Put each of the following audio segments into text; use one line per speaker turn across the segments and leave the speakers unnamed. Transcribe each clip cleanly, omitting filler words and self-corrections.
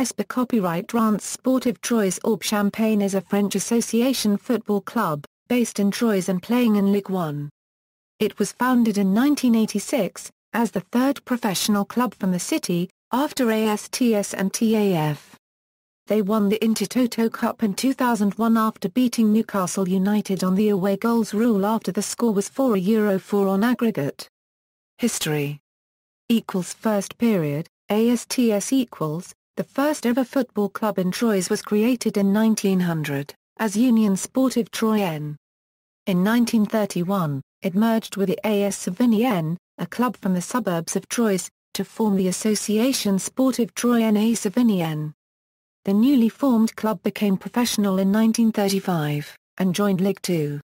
Espérance copyright Rance Sportive Troyes Aube Champagne is a French association football club, based in Troyes and playing in Ligue 1. It was founded in 1986, as the third professional club from the city, after ASTS and TAF. They won the Intertoto Cup in 2001 after beating Newcastle United on the away goals rule after the score was €4 on aggregate. History First period, ASTS the first ever football club in Troyes was created in 1900, as Union Sportive Troyenne. In 1931, it merged with the AS Savinien, a club from the suburbs of Troyes, to form the Association Sportive Troyenne et Savinienne. The newly formed club became professional in 1935, and joined Ligue 2.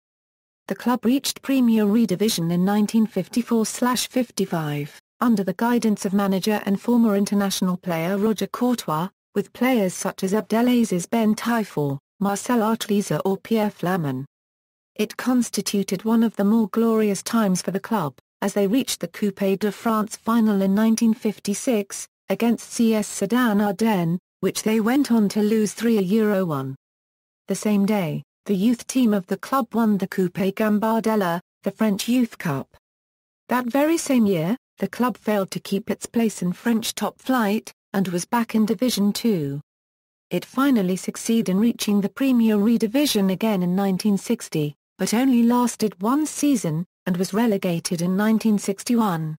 The club reached Premier Redivision in 1954-55, under the guidance of manager and former international player Roger Courtois, with players such as Abdelaziz Ben Taifour, Marcel Artliza or Pierre Flamand. It constituted one of the more glorious times for the club, as they reached the Coupe de France final in 1956, against CS Sedan Ardennes, which they went on to lose €3-1. The same day, the youth team of the club won the Coupe Gambardella, the French Youth Cup. That very same year, the club failed to keep its place in French top flight, and was back in Division 2. It finally succeeded in reaching the Premier Redivision again in 1960, but only lasted one season, and was relegated in 1961.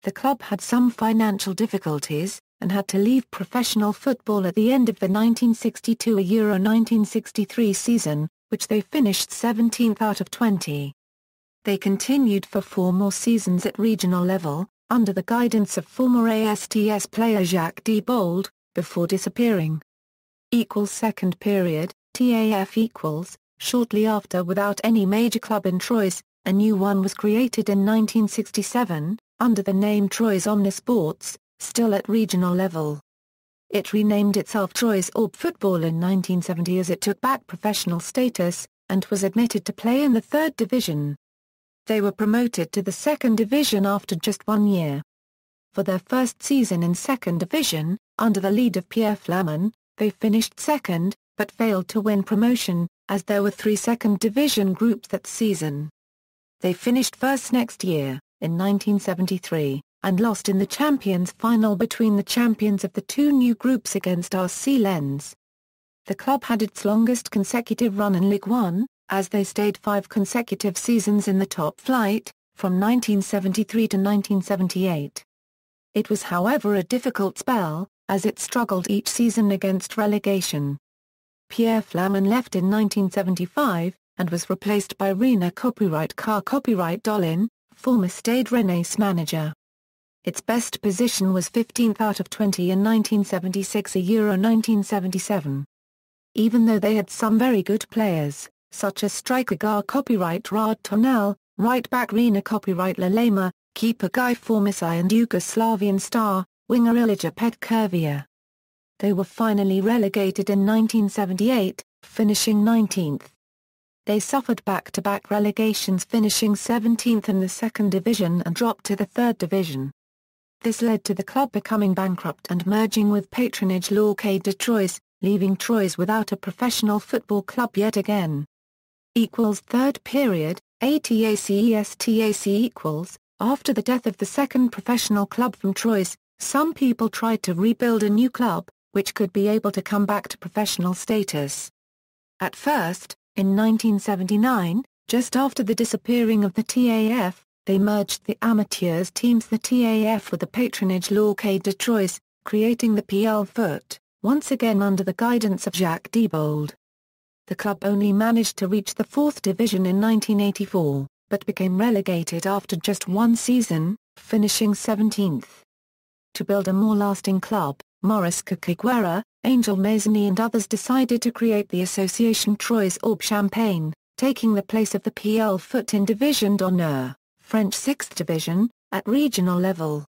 The club had some financial difficulties, and had to leave professional football at the end of the 1962-1963 season, which they finished 17th out of 20. They continued for 4 more seasons at regional level, under the guidance of former ASTS player Jacques Diebold, before disappearing. Second period, TAF shortly after, without any major club in Troyes, a new one was created in 1967, under the name Troyes Omnisports, still at regional level. It renamed itself Troyes Aube Football in 1970 as it took back professional status, and was admitted to play in the 3rd division. They were promoted to the 2nd division after just 1 year. For their first season in 2nd division, under the lead of Pierre Flamand, they finished 2nd, but failed to win promotion, as there were 3 2nd division groups that season. They finished 1st next year, in 1973, and lost in the Champions final between the champions of the 2 new groups against RC Lens. The club had its longest consecutive run in Ligue 1, as they stayed 5 consecutive seasons in the top flight, from 1973 to 1978. It was however a difficult spell, as it struggled each season against relegation. Pierre Flamand left in 1975, and was replaced by Rena Dolin, former Stade Rennais manager. Its best position was 15th out of 20 in 1976-1977. Even though they had some very good players, such as striker copyright Rad Tonel, right-back Rena Lalema, keeper Guy Formicai and Yugoslavian star, winger Ilija Petkervia. They were finally relegated in 1978, finishing 19th. They suffered back-to-back relegations, finishing 17th in the 2nd division and dropped to the 3rd division. This led to the club becoming bankrupt and merging with patronage Ligue de Troyes, leaving Troyes without a professional football club yet again. Third period, ATACESTAC after the death of the 2nd professional club from Troyes, some people tried to rebuild a new club, which could be able to come back to professional status. At first, in 1979, just after the disappearing of the TAF, they merged the amateurs teams the TAF with the patronage Ligue de Troyes, creating the PL Foot, once again under the guidance of Jacques Diebold. The club only managed to reach the 4th division in 1984, but became relegated after just 1 season, finishing 17th. To build a more lasting club, Maurice Kakiguera, Angel Mazzoni and others decided to create the Association Troyes Aube Champagne, taking the place of the PL Foot in Division d'Honneur, French 6th division, at regional level.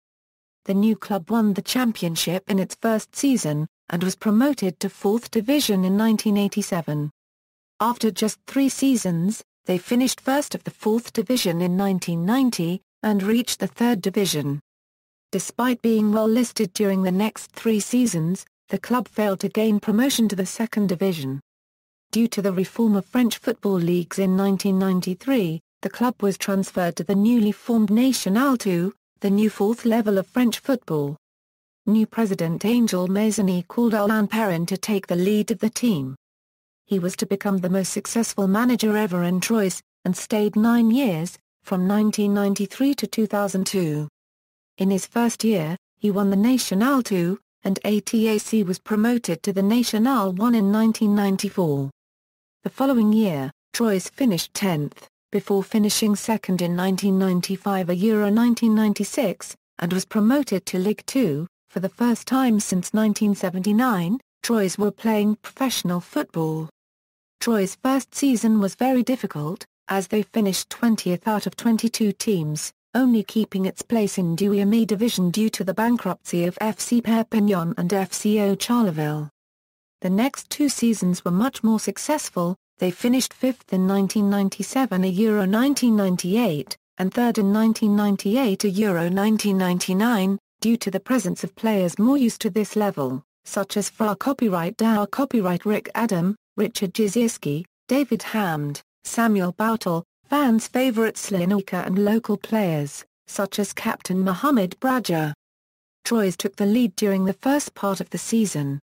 The new club won the championship in its first season, and was promoted to 4th division in 1987. After just 3 seasons, they finished first of the 4th division in 1990, and reached the 3rd division. Despite being well listed during the next 3 seasons, the club failed to gain promotion to the second division. Due to the reform of French football leagues in 1993, the club was transferred to the newly formed National 2, the new fourth level of French football. New president Angel Mazzoni called Alain Perrin to take the lead of the team. He was to become the most successful manager ever in Troyes, and stayed 9 years, from 1993 to 2002. In his first year, he won the National 2, and ATAC was promoted to the National 1 in 1994. The following year, Troyes finished 10th, before finishing second in 1995 Euro 1996, and was promoted to Ligue 2. For the first time since 1979, Troyes were playing professional football. Troyes' first season was very difficult, as they finished 20th out of 22 teams, only keeping its place in Deuxième division due to the bankruptcy of FC Perpignan and FCO Charleville. The next 2 seasons were much more successful. They finished 5th in 1997 Euro 1998, and 3rd in 1998 Euro 1999, due to the presence of players more used to this level, such as Fra Copyright Dow Copyright Rick Adam, Richard Jizierski, David Hamd, Samuel Boutel, fans' favourite Slinuka and local players, such as captain Mohamed Bradja. Troyes took the lead during the first part of the season.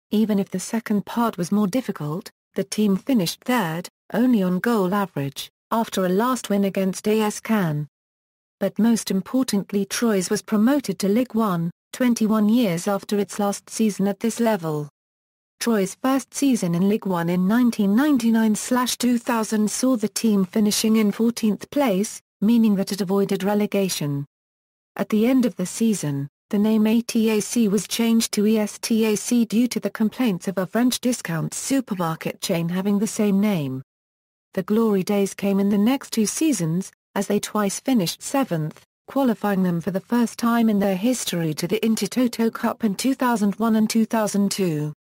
Even if the second part was more difficult, the team finished third, only on goal average, after a last win against AS Cannes. But most importantly, Troyes was promoted to Ligue 1, 21 years after its last season at this level. Troyes' first season in Ligue 1 in 1999-2000 saw the team finishing in 14th place, meaning that it avoided relegation. At the end of the season, the name ATAC was changed to ESTAC due to the complaints of a French discount supermarket chain having the same name. The glory days came in the next 2 seasons, as they twice finished 7th, qualifying them for the first time in their history to the Intertoto Cup in 2001 and 2002.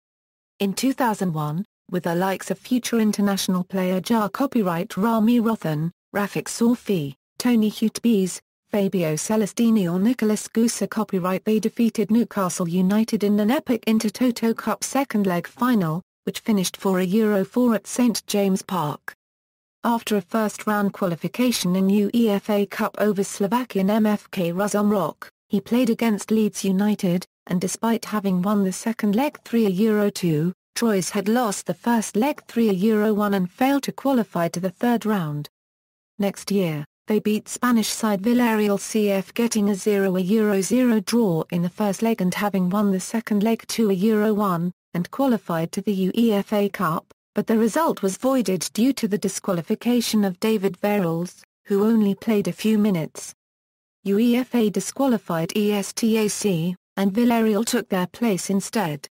In 2001, with the likes of future international player Jar Copyright Rami Rothan, Rafik Sorfi, Tony Hutbees, Fabio Celestini or Nicolas Goussa Copyright, they defeated Newcastle United in an epic Intertoto Cup second leg final, which finished for Euro 4 at St James Park. After a first-round qualification in UEFA Cup over Slovakian MFK Razomrok, he played against Leeds United, and despite having won the second leg 3 Euro 2, Troyes had lost the first leg 3 Euro 1 and failed to qualify to the third round. Next year, they beat Spanish side Villarreal CF, getting a 0-0 draw in the first leg and having won the second leg 2 Euro 1, and qualified to the UEFA Cup, but the result was voided due to the disqualification of David Verrills, who only played a few minutes. UEFA disqualified ESTAC, and Villarreal took their place instead.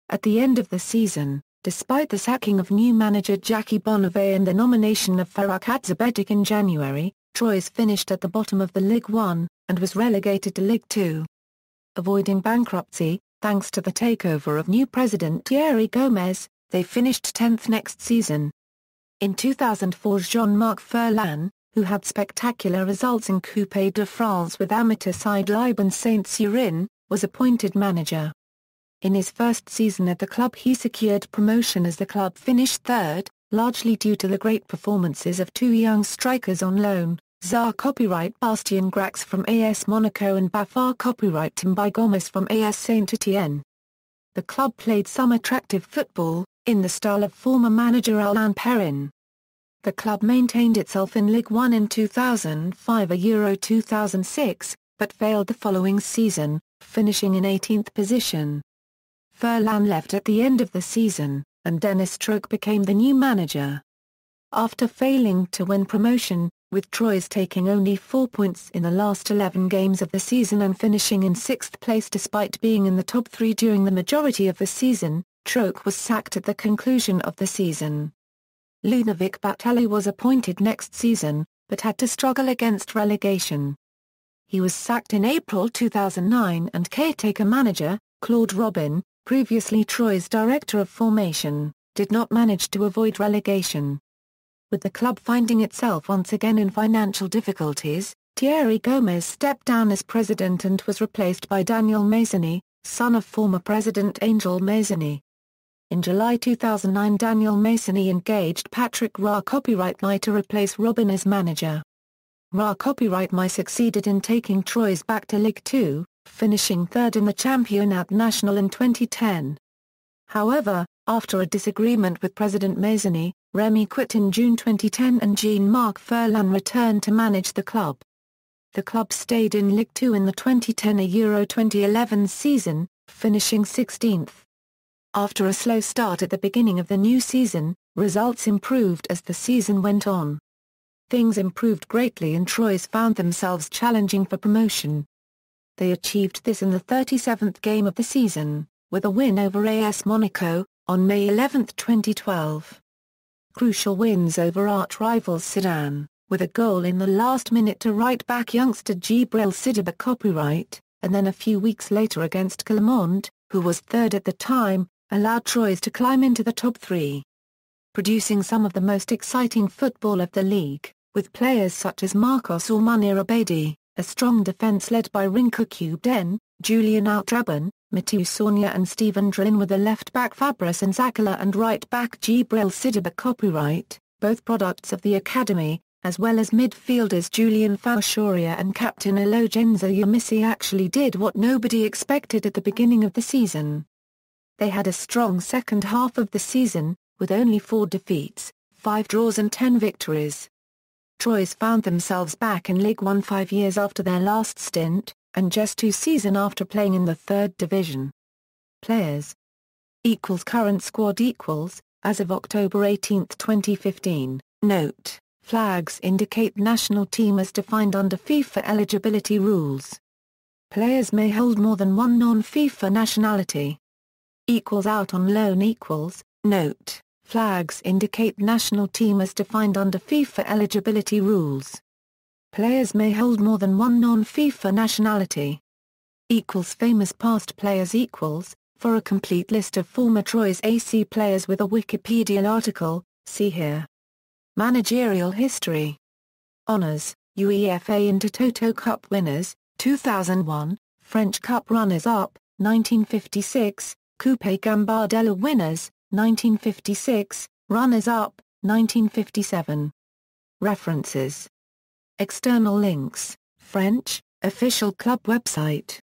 At the end of the season, despite the sacking of new manager Jackie Bonnevet and the nomination of Farhad Zabetic in January, Troyes finished at the bottom of the Ligue 1, and was relegated to Ligue 2. Avoiding bankruptcy, thanks to the takeover of new president Thierry Gomez, they finished 10th next season. In 2004, Jean-Marc Furlan, who had spectacular results in Coupe de France with amateur side Libe and Saint-Cyrin, was appointed manager. In his first season at the club he secured promotion as the club finished third, largely due to the great performances of 2 young strikers on loan, Tsar Copyright Bastien Grax from AS Monaco and Bafar Copyright Timbai Gomes from AS Saint-Étienne. The club played some attractive football, in the style of former manager Alain Perrin. The club maintained itself in Ligue 1 in 2005 Euro 2006, but failed the following season, finishing in 18th position. Furlan left at the end of the season, and Dennis Stroke became the new manager. After failing to win promotion, with Troyes taking only 4 points in the last 11 games of the season and finishing in 6th place despite being in the top 3 during the majority of the season, Stroke was sacked at the conclusion of the season. Ludovic Batelli was appointed next season, but had to struggle against relegation. He was sacked in April 2009 and caretaker manager, Claude Robin, previously Troyes' director of formation, did not manage to avoid relegation. With the club finding itself once again in financial difficulties, Thierry Gomez stepped down as president and was replaced by Daniel Mazzoni, son of former President Angel Mazzoni. In July 2009, Daniel Mazzoni engaged Patrick Copyright to replace Robin as manager. Copyright succeeded in taking Troyes back to Ligue 2, finishing third in the Championnat National in 2010. However, after a disagreement with President Mazzoni, Remy quit in June 2010 and Jean-Marc Furlan returned to manage the club. The club stayed in Ligue 2 in the 2010-2011 season, finishing 16th. After a slow start at the beginning of the new season, results improved as the season went on. Things improved greatly and Troyes found themselves challenging for promotion. They achieved this in the 37th game of the season, with a win over AS Monaco, on May 11, 2012. Crucial wins over arch-rivals Sedan, with a goal in the last minute to right-back youngster Djibril Sidibé Copyright, and then a few weeks later against Clermont, who was third at the time, allowed Troyes to climb into the top three. Producing some of the most exciting football of the league, with players such as Marcos or Munir Abedi, a strong defence led by Rinka Kubden, Julian Outraban, Mathieu Sagna and Steven Drillin with the left-back Fabrice Nzakala and right-back Djibril Sidibé Copyright, both products of the academy, as well as midfielders Julian Fauchoria and captain Elogenza Yamisi actually did what nobody expected at the beginning of the season. They had a strong second half of the season, with only 4 defeats, 5 draws and 10 victories. Troyes found themselves back in Ligue 1 5 years after their last stint, and just 2 seasons after playing in the 3rd division. Players. Current squad as of October 18, 2015. Note: flags indicate national team as defined under FIFA eligibility rules. Players may hold more than one non-FIFA nationality. Out on loan Note: flags indicate national team as defined under FIFA eligibility rules. Players may hold more than one non-FIFA nationality. Famous past players For a complete list of former Troyes AC players with a Wikipedia article, see here. Managerial history. Honours: UEFA Intertoto Cup winners, 2001, French Cup runners-up, 1956, Coupe Gambardella winners, 1956, runners-up, 1957. References. External links: French, official club website.